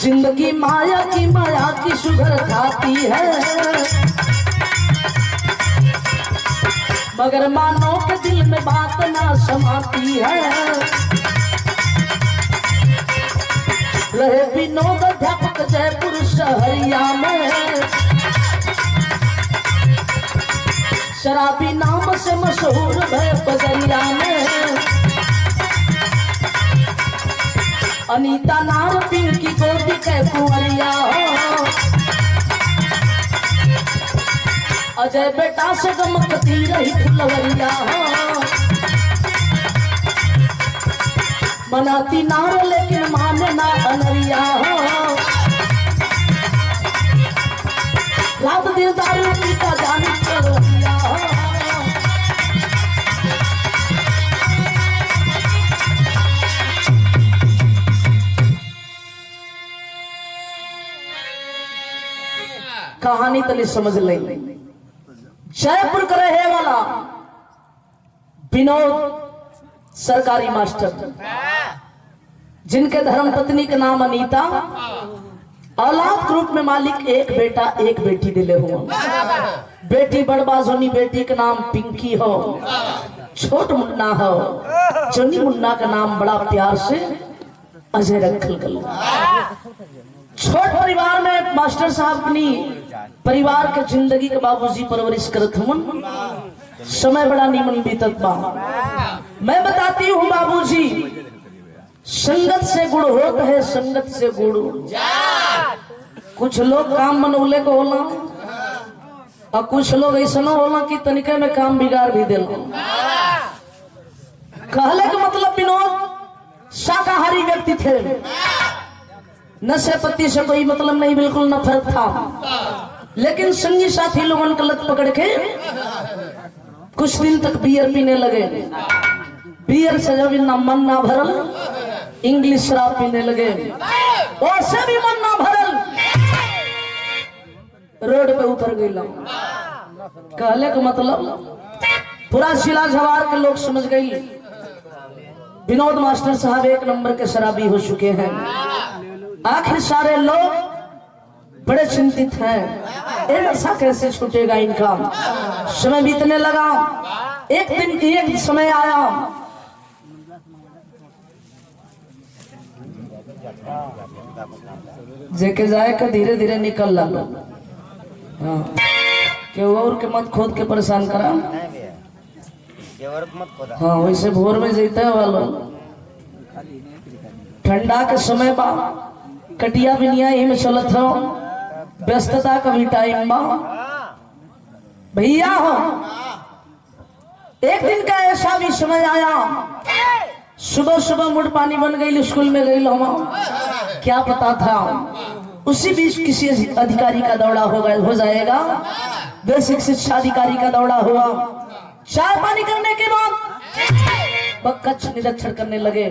जिंदगी माया की शुगर खाती है, मगर मानो के दिल में बात ना समाती है। रहे विनोद अध्यापक जयपुर शहरिया में, शराबी नाम से मशहूर है बजरिया में। अनीता नार पिंकी गोदी के कुंवरिया हो, अजय बेटा से गमकती रही फुलवरिया हो। मनाती नार लेकिन माने ना अनरिया हो, रात दिन दारू पीता जानी चलिया हो। कहानी तनी समझ ले। जयपुर का रहे वाला विनोद सरकारी मास्टर, जिनके धर्म पत्नी का नाम अनीता, औलाद ग्रुप में मालिक एक बेटा एक बेटी दिले हो। बेटी बड़बाजोनी, बेटी का नाम पिंकी हो, छोट मुन्ना हो। चन्नी मुन्ना का नाम बड़ा प्यार से अजय रखल गल। छोट परिवार में मास्टर साहब अपनी परिवार के जिंदगी के बाबूजी परवरिश करत हूँ। समय बड़ा नीमन बीतत बा। मैं बताती हूँ बाबूजी, संगत से गुड़ होता है, संगत से गुड़। कुछ लोग काम बनौले को होला और कुछ लोग ऐसा होला कि तनिके में काम बिगाड़ भी दिल। कहले का मतलब विनोद शाकाहारी व्यक्ति थे, नशे पत्ती से कोई मतलब नहीं, बिल्कुल नफरत था। लेकिन संगी साथी लोगों का लत पकड़ के कुछ दिन तक बियर पीने लगे। बियर से जब इतना मन ना भरल, इंग्लिश शराब पीने लगे। वैसे भी मन ना भरल, रोड पे उतर गई। कहले का मतलब पूरा जिला जवार के लोग समझ गई, विनोद मास्टर साहब एक नंबर के शराबी हो चुके हैं। आखिर सारे लोग बड़े चिंतित हैं, ये नशा कैसे छूटेगा इनका। समय बीतने लगा। एक दिन एक समय आया, जेके जाए का धीरे धीरे निकल ला। हाँ, क्यों और के मत खोद के परेशान करा। हाँ, वैसे भोर में जीते वालों ठंडा के समय बा, कटिया बिनिया यही में चलत हो, व्यस्तता का भी टाइम बा भैया हो। एक दिन का ऐसा भी समय आया, सुबह सुबह मुड़ पानी बन गई, स्कूल में गई लो। क्या पता था उसी बीच किसी अधिकारी का दौड़ा हो जाएगा। बेसिक शिक्षा अधिकारी का दौड़ा हुआ। चाय पानी करने के बाद कच्छ निरीक्षण करने लगे।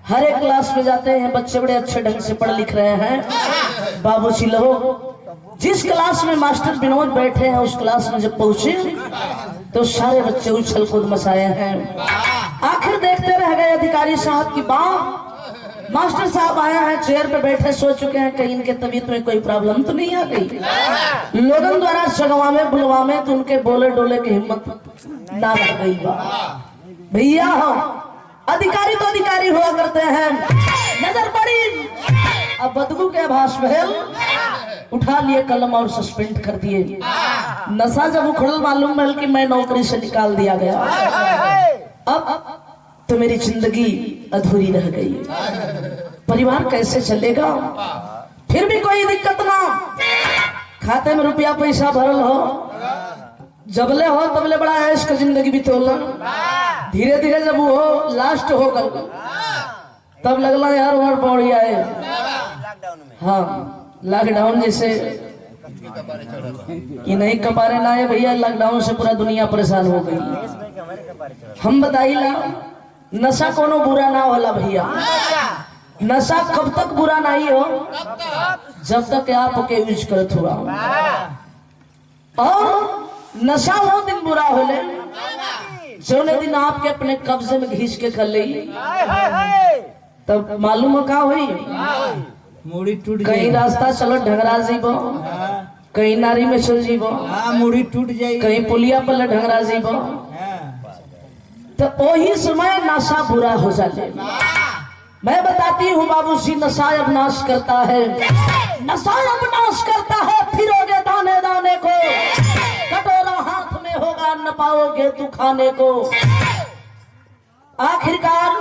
हर एक क्लास में जाते हैं, बच्चे बड़े अच्छे ढंग से पढ़ लिख रहे हैं। बाबूजी लोग जिस क्लास में मास्टर विनोद बैठे हैं, उस क्लास में जब पहुंचे तो सारे बच्चे उछल कूद मचाए हैं। आखिर देखते रह गए अधिकारी साहब की बात। मास्टर साहब आया है, चेयर पे बैठे, सो चुके हैं, कहीं इनके तबीयत में कोई प्रॉब्लम तो नहीं आ गई। लोगों द्वारा सगवा में बुलवा में तो उनके बोले डोले की हिम्मत ना रह गई। भैया हो, अधिकारी तो अधिकारी हुआ करते हैं, नजर पड़ी, अब बदबू के आभास महल उठा लिए कलम और सस्पेंड कर दिए। नशा जब उखड़ल, मालूम महल कि मैं नौकरी से निकाल दिया गया। अब तो मेरी जिंदगी अधूरी रह गई, परिवार कैसे चलेगा। फिर भी कोई दिक्कत ना, खाते में रुपया पैसा भरल हो, जबले हो तबले बड़ा ऐश का जिंदगी बितोला। धीरे धीरे जब वो लास्ट हो गल, तब लगला यार वहां पौड़ी आए। हाँ, लॉकडाउन जैसे कि नहीं कपारे ना है भैया, लॉकडाउन से पूरा दुनिया परेशान हो गई। हम बताइला, नशा कोनो बुरा ना होला भैया। नशा कब तक बुरा नहीं हो, जब तक आप ओके यूज करत हुआ। और नशा वो दिन बुरा होले जौने दिन आपके अपने कब्जे में घींच के कर ले, तब मालूम का हुई, मुड़ी टूट कहीं रास्ता चलो ढंगरा जीबो, कहीं नारी में चल जीबो, मुड़ी टूट जाएगी, कहीं पुलिया पर ढंगरा जीबो, तो वही समय नशा बुरा हो जाए। मैं बताती हूँ बाबूजी, नशा अब नाश करता है, नशा अब नाश करता है। फिरोगे दाने दाने को, कटोरा हाथ में होगा न पाओगे तू खाने को। आखिरकार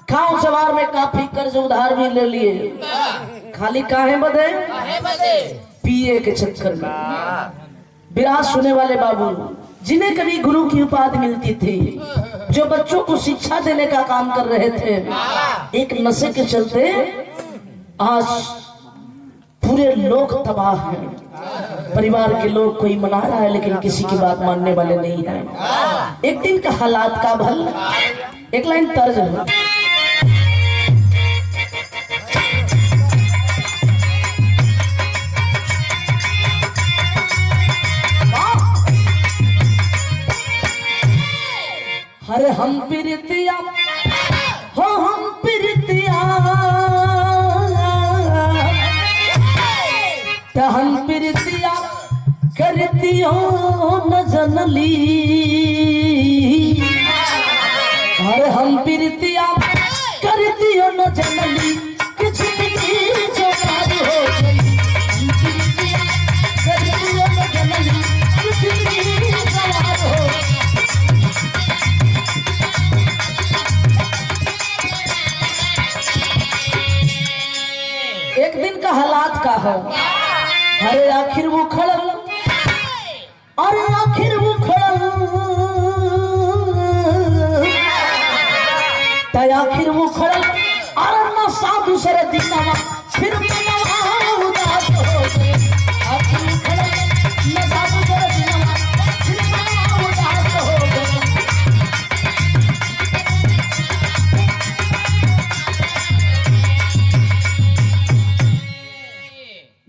गांव जवार में काफी कर्ज उधार भी ले लिए, खाली काहे बदे? पिए के चक्कर में। विराट सुने वाले बाबू जिन्हें कभी गुरु की उपाधि मिलती थी, जो बच्चों को शिक्षा देने का काम कर रहे थे, एक नशे के चलते आज पूरे लोग तबाह हैं। परिवार के लोग कोई मना रहा है लेकिन किसी की बात मानने वाले नहीं है। एक दिन का हालात का भल, एक लाइन तर्ज है। अरे हम प्रीतिया हो, हम प्रीतिया, तो हम प्रीतिया करतियो न जनली। अरे हम प्रीतिया करतियो न जनली, कि जिंदगी जवाब हो गई। करतियो न जनली, कि जिंदगी जवाब हो गई। एक दिन का हालात का है। अरे आखिर वो खड़ल, अरे आखिर वो खड़ल, आखिर वो खड़ल, अरे नशा दूसरे दिन फिर उदास हो गए। आखिर वो खड़ल, नशा दूसरे दिन फिर उदास हो गए।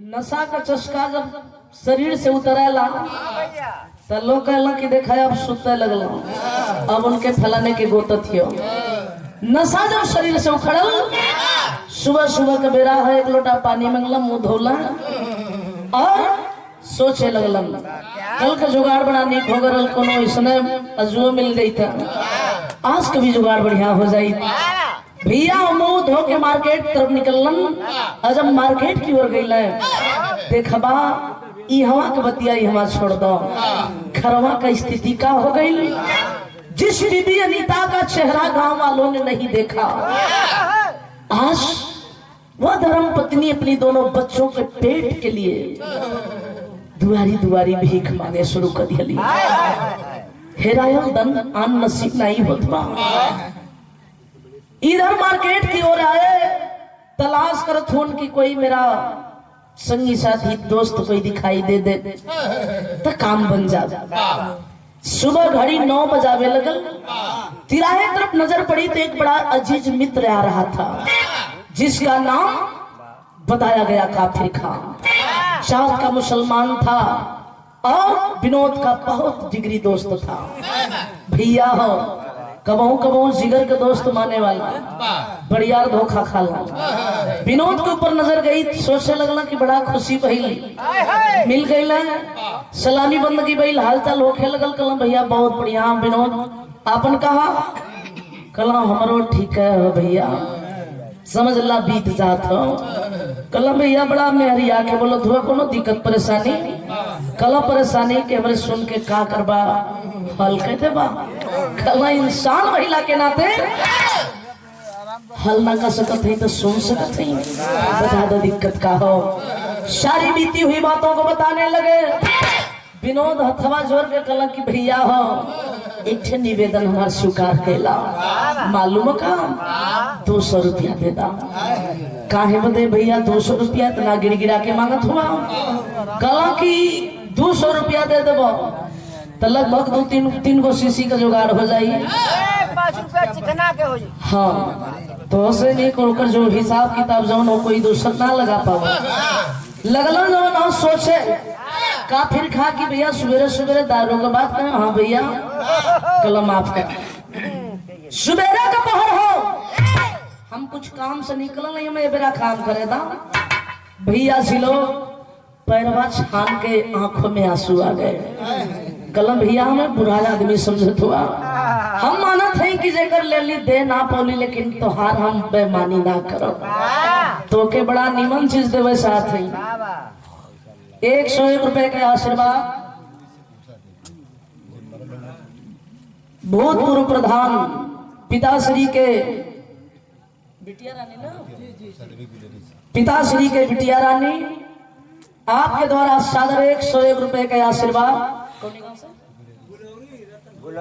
नशा का चस्का जब शरीर से उतरेला तो लोग कहला कि देखा अब सुते लगल, अब उनके फलाने के गोत थियो। नशा जब शरीर से उखड़ल, सुबह सुबह का बेरा है, एक लोटा पानी मंगलम, मुंह धोला और सोचे लगलम कल का जुगाड़ बड़ा नीक हो गल, कोनो इसने अजुओ मिल गई था, आज कभी जुगाड़ बढ़िया हो जाई। भैया मुंह धो के मार्केट तरफ निकललन, और जब मार्केट की ओर गई देखबा ई हवा के बतिया हवा छोड़ दो, घरवा का स्थिति का हो गई। जिस बीबी अनीता का चेहरा गांव वालों ने नहीं देखा, आज वह धर्म पत्नी अपनी दोनों बच्चों के पेट के लिए दुआरी दुआरी भीख मांगे शुरू कर दिया। हेरायो दन आन नसीब नहीं होता। इधर मार्केट की ओर आए, तलाश करत हूं कि कोई मेरा संगी साथी दोस्त कोई दिखाई दे तो काम बन जा। सुबह घड़ी 9 बजावे लगल, तिराहे तरफ नजर पड़ी तो एक बड़ा अजीज मित्र आ रहा था, जिसका नाम बताया गया काफिर खान। चाँद का मुसलमान था और विनोद का बहुत जिगरी दोस्त था। भैया हो कबहू कबहू जिगर के दोस्त माने वाला, बढ़िया धोखा खाला। विनोद के ऊपर नजर गई, सोचने लगला कि बड़ा खुशी भइल, मिल गई, सलामी बंदगी भइल, हालचाल होखे लगल। कलम भैया बहुत बढ़िया। विनोद आपन कहा? कलम हमरो ठीक है भैया, समझ ला बीत जात हो। कलम भैया बड़ा मेहरी आके बोलो धुआ कोनो दिक्कत परेशानी? कला परेशानी के हमरे सुन के का करबा, हल कहते बा। कला इंसान महिला के नाते हल ना कर सकत है तो सुन सकत है, बता दो दिक्कत का हो। सारी बीती हुई बातों को बताने लगे। विनोद हथवा जोर के कला की भैया हो एक निवेदन हमार स्वीकार कैला, मालूम का 200 रुपया दे दा। काहे बदे भैया 200 रुपया इतना गिड़गिड़ा के मांगत हुआ? कला की 200 रुपया दे देबो तो लगभग 2-3 गो शीशी का जुगाड़ हो जाई। 5 रुपया चिकना के हो जाई। हाँ तो से नहीं कर जो हिसाब किताब जौन हो कोई दूसर ना लगा पाओ। लगलन जो ना सोचे काफिर खा की भैया सवेरे सवेरे दारू का बात करें। हाँ भैया कलम आपका सवेरे का पहर हो, हम कुछ काम से निकल नहीं, मैं बेरा काम करे था। भैया सिलो पैरवा छान के आंखों में आंसू आ गए। कलम भैया हमें बुरा आदमी समझत हुआ, हम मानत है कि जेकर ले ली दे ना पौली, लेकिन तोहार हम बेमानी ना करो, तो के बड़ा नीमन चीज देवे साथ है। 101 रुपए के आशीर्वाद भूतपूर्व प्रधान पिताश्री के बिटिया रानी ना, पिताश्री के बिटिया रानी आपके द्वारा सादर 101 रुपए के आशीर्वाद।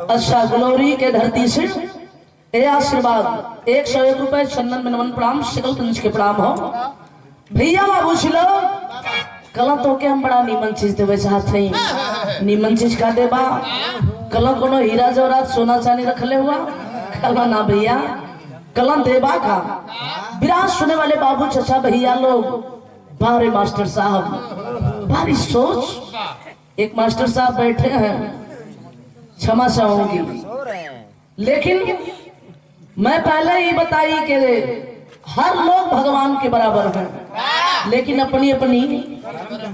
अच्छा, गुलौरी के धरती से ये आशीर्वाद 101 रुपए चंदन में नमन प्रणाम, शिकल पंच के प्रणाम हो। भैया बाबू छिलो कला तो के हम बड़ा नीमन चीज देवे चाहते हैं। नीमन चीज का देबा कला कोनो हीरा जवाहरात सोना चांदी रखले हुआ कला ना भैया, कला देबा का विराज सुने वाले बाबू चचा भैया लोग बारे मास्टर साहब भारी सोच। एक मास्टर साहब बैठे हैं, क्षमा चाहूंगी, लेकिन मैं पहले ही बताई कि हर लोग भगवान के बराबर हैं, लेकिन अपनी अपनी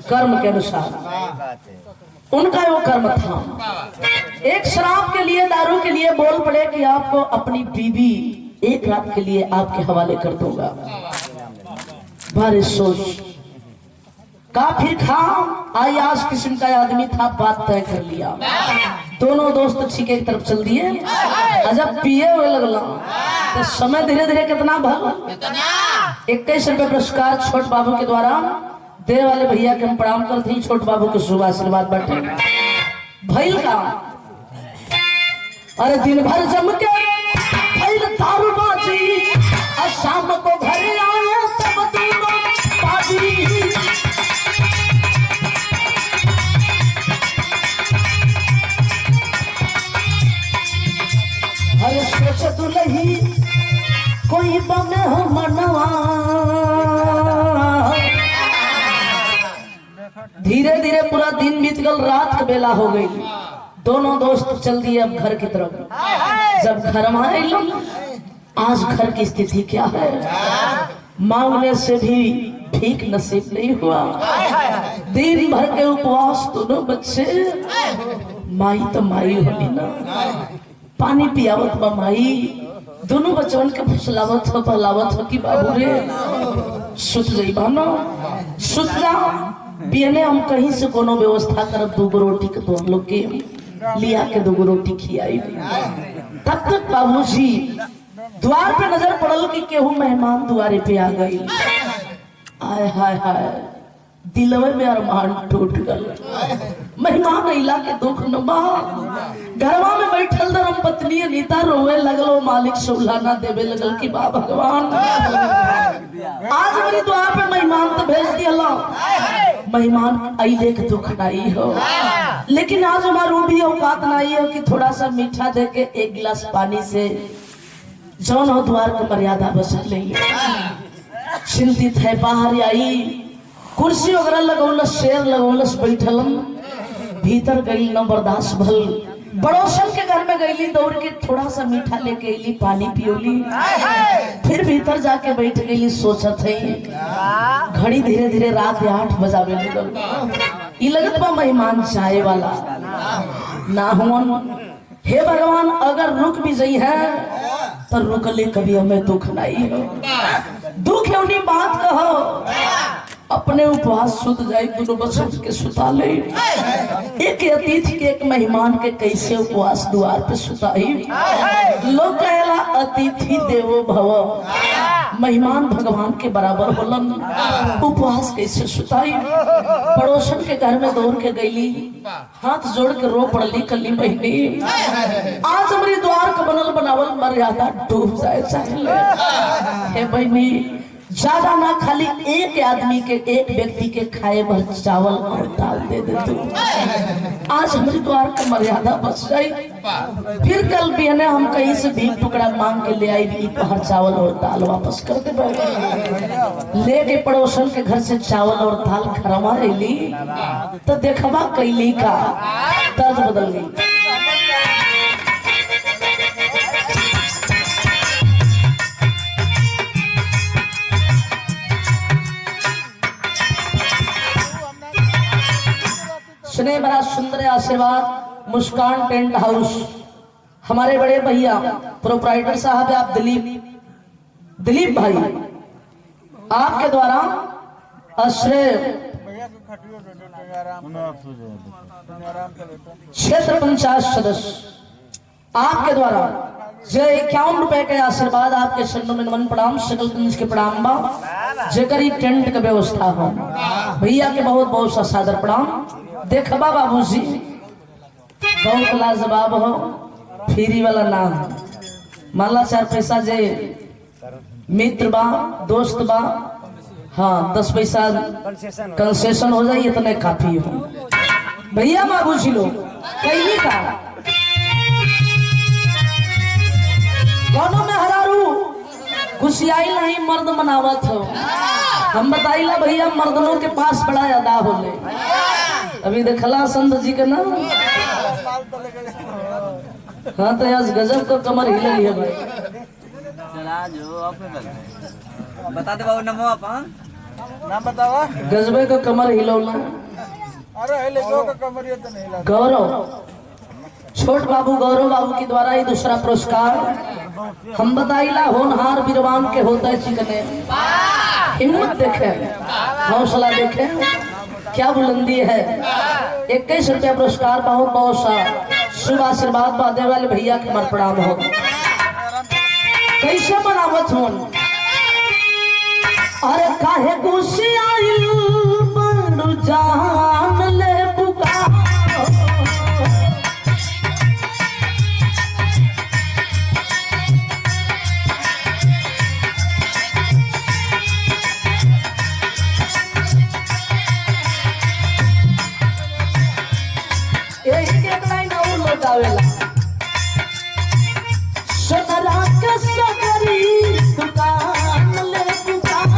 कर्म के अनुसार उनका वो कर्म था। एक शराब के लिए, दारू के लिए बोल पड़े कि आपको अपनी बीवी एक रात के लिए आपके हवाले कर दूंगा। भारी सोच का फिर खा आई आज किस्म का आदमी था, बात तय कर लिया। दोनों दोस्त छीके की तरफ चल दिए। जब पिए हुए लगला तो समय धीरे धीरे कितना भल 21 रुपए पुरस्कार छोट बाबू के द्वारा दे वाले भैया के हम प्रणाम करते हैं। छोट बाबू के शुभ आशीर्वाद बैठे भैल का। अरे दिन भर जम के भैल दारू बाजी, शाम को घर आए तब तीनों बाजी। अरे सोच दुलही कोई बम हो मनवा, धीरे धीरे पूरा दिन बीत गल, रात का बेला हो गई। दोनों दोस्त चल दिए अब घर की तरफ। जब घर में आए आज घर की स्थिति क्या है, मांगने से भी ठीक नसीब नहीं हुआ। दिन भर के उपवास दोनों बच्चे, माई तो माई होली ना, पानी पियावत बा माई, दोनों बच्चों के फुसलावत हो पहलावत हो कि बाबू रे सुत गई बानो, सुत जा बियने हम कहीं से कोनो व्यवस्था करब, 2 रोटी के तो हम लोग के लिया के 2 रोटी खियाई। तब तक बाबूजी द्वार पे नजर पड़ल कि केहू मेहमान द्वारे पे आ गई। आय हाय हाय, दिलवे में अरमान टूट गल। मेहमान अइला के दुख न बा, घरवा में बैठल धर्म पत्नी नीता रोवे लगलो, मालिक सुलाना देवे लगल कि बा भगवान आज मेरी द्वार पे मेहमान तो भेज दिया, मेहमान अइले के दुख नहीं हो, लेकिन आज हमारा भी औकात नहीं हो कि थोड़ा सा मीठा दे के 1 गिलास पानी से जौन हो द्वार की मर्यादा बसा ले। चिंतित है, बाहर आई, कुर्सी वगैरह लगौलस, शेर लगौलस, बैठलन, भीतर गई न बर्दाश्त भल। बड़ोसन के घर में गईली, दौड़ के थोड़ा सा मीठा लेके अली, पानी पियोली, फिर भीतर जाके बैठ गई। सोचत है घड़ी धीरे धीरे रात 8 बजावे लगल। लगत बा मेहमान चाय वाला ना हुआ। हे भगवान अगर रुक भी जाई है तो रुकले कभी हमें दुख नहीं हो, दुख है उन्हीं बात कहो, अपने उपवास सुत जाए, दोनों बच्चों के सुता ले। एक अतिथि के, एक मेहमान के कैसे उपवास द्वार पे सुताई। लोग कहला अतिथि देवो भव, मेहमान भगवान के बराबर बोलन, उपवास कैसे सुताई। पड़ोसन के घर में दौड़ के गईली, हाथ जोड़ के रो पड़ली, कली बहनी आज हमारी द्वार का बनल बनावल मर्यादा डूब जाए चाहे। हे बहनी ज्यादा ना, खाली एक आदमी के, एक व्यक्ति के खाए भर चावल और दाल दे दे तू, आज हमारे द्वार का मर्यादा बच जाए। फिर कल भी है हम कहीं से भी टुकड़ा मांग के ले आई, बाहर चावल और दाल वापस कर दे। लेके पड़ोसन के घर से चावल और दाल खरवा ली तो देखवा कैली का तर्ज बदल गई। आशीर्वाद मुस्कान टेंट हाउस, हमारे बड़े भैया प्रोप्राइटर साहब है आप दिलीप भाई, आपके द्वारा आश्रय क्षेत्र पंचायत सदस्य आपके द्वारा जय 51 रुपए के आशीर्वाद आपके चरणों में नमन प्रणाम, सकल कंज के प्रणाम बा, जेकर टेंट का व्यवस्था हो भैया के बहुत बहुत सा सादर प्रणाम। देखबा बाबूजी बहुत लाजवाब हो, फ्री वाला नाम माला 4 पैसा जे मित्र बा दोस्त बा, हाँ 10 पैसा कंसेशन हो जाए इतने काफी हो भैया बाबूजी लोग कहीं का कौनों में हरारू खुशियाई नहीं मर्द मनावत हो। हम बताइला भैया मर्दनों के पास बड़ा अदा होले, अभी देखला संत जी के नाम, हाँ तो आज गजब को कमर हिल है भाई, बता दे बाबू नमो अपन नाम बतावा। गजबे को कमर हिलौला, अरे हिले जो का कमर ये तो नहीं हिला। गौरव छोट बाबू गौरव बाबू के द्वारा ही दूसरा पुरस्कार हम बताइला होनहार वीरवान के होता है चिकने, हिम्मत देखे हौसला देखे क्या बुलंदी है। 21 रुपया पुरस्कार बहुत बहुत सा शुभ आशीर्वाद बादे वाले भैया के मर प्रणाम हो। कैसे बनावत हो अरे काहे गुस्से आइल बड़ जान ले पुकार, सोनरा के सगरी दुकान ले दुकान,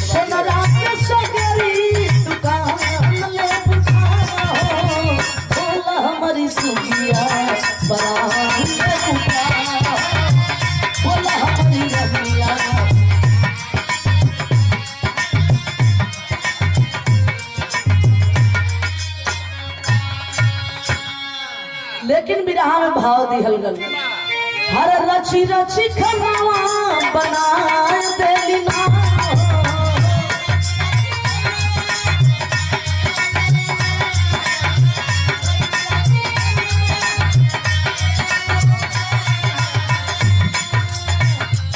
सोनरा के सगरी दुकान ले दुकान, बोला हमारी सुखिया बरान ले दुकान, बोला हमारी रबिया। लेकिन बिरहा में भाव दिहल गल, हर रची रची खनावा बनाए देली ना,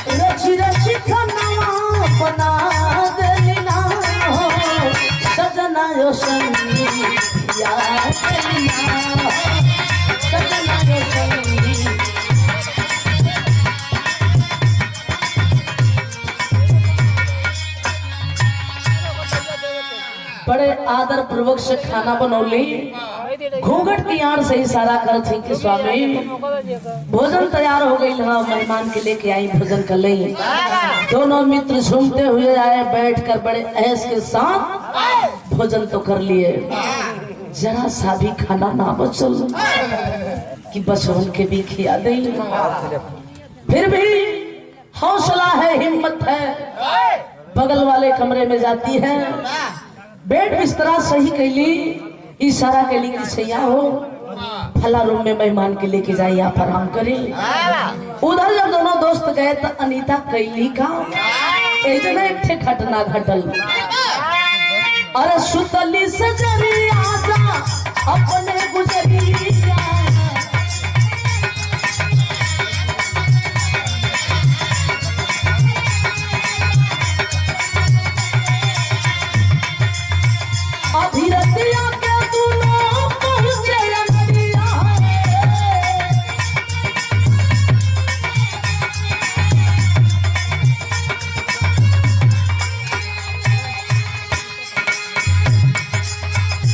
रची रची खनावा बना देली ना, सजना यो संगी या देली ना, सजना यो संगी। बड़े आदर पूर्वक से खाना बनौली, घूंघट की आड़ से इशारा करत थी कि स्वामी भोजन तैयार हो गई, हाँ मेहमान के लेके आई भोजन कर ले। दोनों मित्र झूमते हुए आए, बैठकर बड़े ऐश के साथ भोजन तो कर लिए, जरा सा भी खाना ना बचल कि बचवन के भी खिया दे। फिर भी हौसला है हिम्मत है, बगल वाले कमरे में जाती है, बेड बिस्तरा सही कैली, इशारा कैली कि सैया हो फला रूम में मेहमान के लेके जाइए आप आराम करें। उधर जब दोनों दोस्त गए तो अनीता कैली का एक ठे घटना घटल, अरे सुतली सजरी आजा अपने गुजरिया, अधीरतिया के दूनो पहुंचे अंतिया,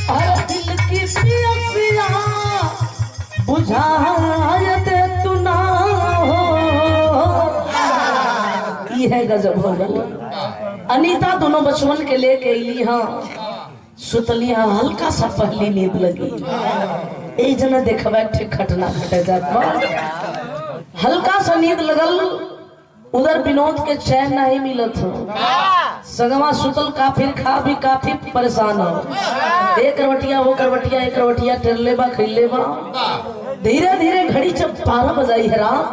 अरे दिल की पियसिया बुझाए दे तू ना हो। ये है गजब हो गल। अनीता दोनों बचवन के लेके अली, हाँ सुतलिया हल्का सा पहली नींद लगी, ए जना देखबा ठीक घटना घटे जात बा। हल्का सा नींद लगल, उधर विनोद के चैन नहीं मिलत हो, सगवा सुतल काफिर खा भी काफी परेशान हो। एक करवटिया वो करवटिया, एक करवटिया टेरले बा खैले बा। धीरे धीरे घड़ी जब 12 बजाई है रात,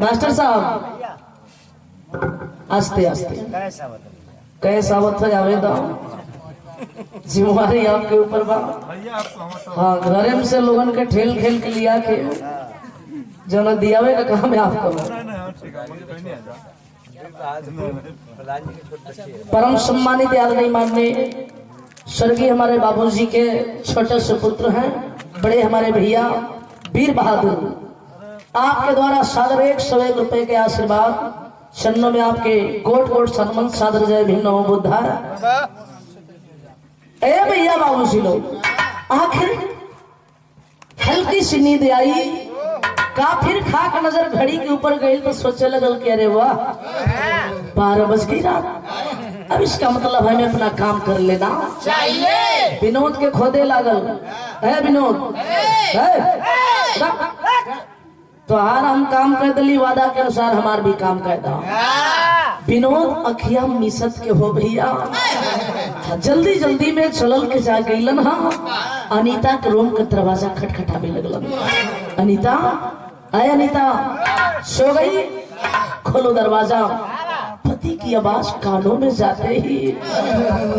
मास्टर साहब आस्ते आस्ते कैसा आवत है आवेदा, जिम्मेवारी आपके ऊपर बा। हाँ, घरे में से लोगन के ठेल ठेल के लिया के जना दियावे का काम है आपका। परम सम्मानित यादगारी मानने स्वर्गीय हमारे बाबूजी के छोटे से पुत्र हैं, बड़े हमारे भैया वीर बहादुर, आपके द्वारा सादर 101 रुपए के आशीर्वाद चरणों में आपके कोट कोट सम्मान सादर। जय भीम नमो बुद्धा। ए भैया बाबूजी लोग, आखिर हल्की सी नींद आई, काफिर खा के नजर घड़ी के ऊपर गई तो सोचे लगल कि अरे वाह 12 बज गई रात, अब इसका मतलब हमें अपना काम कर लेना चाहिए। विनोद के खोदे लागल, है विनोद तो हार हम काम कर दिली, वादा के अनुसार हमार भी काम कर दा। विनोद अखिया मिसत के हो भैया, जल्दी जल्दी में चलल के जा गईलन। हाँ, अनीता के रूम का दरवाजा खटखटावे लगलन। अनीता, आए अनीता, सो गई? खोलो दरवाजा। पति की आवाज कानों में जाते ही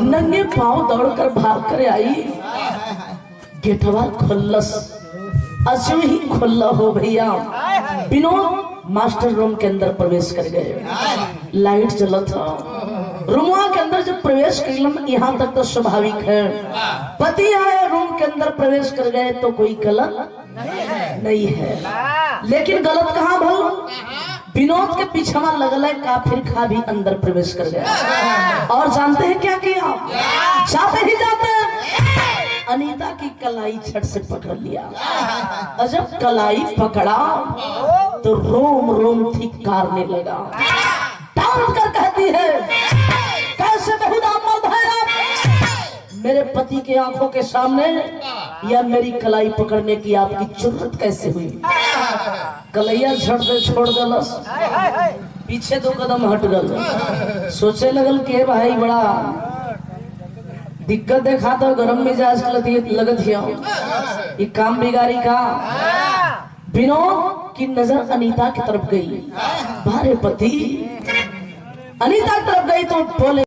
नंगे पांव दौड़कर भाग कर आई। गेटवा खुल्लस, अजू ही खुल्ला हो भैया। विनोद मास्टर रूम के अंदर प्रवेश कर गए, लाइट जलत था। रूमवा के अंदर जब प्रवेश कर, यहाँ तक तो स्वाभाविक है, पति आए रूम के अंदर प्रवेश कर गए तो कोई गलत नहीं है। लेकिन गलत कहाँ भल? विनोद के पीछे लगल है काफिर खा भी अंदर प्रवेश कर गया। और जानते हैं क्या किया? जाते ही जाते अनीता की कलाई छट से पकड़ लिया, और जब कलाई पकड़ा तो रोम रोम धिक्कारने लगा। डांट कर कहती है, कैसे बेहुदा मर्द है आप? मेरे पति के आंखों के सामने या मेरी कलाई पकड़ने की आपकी जुर्रत कैसे हुई? कलैया झट से छोड़ दलस, पीछे 2 कदम हट गल। सोचे लगल के भाई बड़ा दिक्कत देखा तो गरम मिजाज लगत ये काम बिगाड़ी का। विनोद की नजर अनीता की तरफ गई, भारे पति अनीता की तरफ गई तो बोले